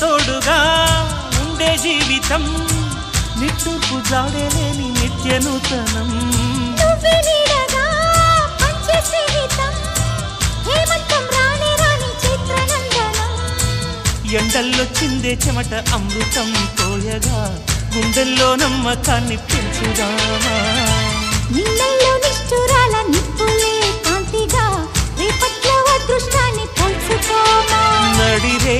తోడుగా ఉండే జీవితం నిట్టూర్పు జాడలేని నిత్య నూతనం ఎండల్లో చిందే చెమట అమృతం పోయగా గుండెల్లో నమ్మకాన్ని పెంచుదామా నిన్నల్లో నిష్ఠురాల నిప్పులే కాంతిగా రేపట్లో అదృష్టాన్ని పంచుకోమా నడిరే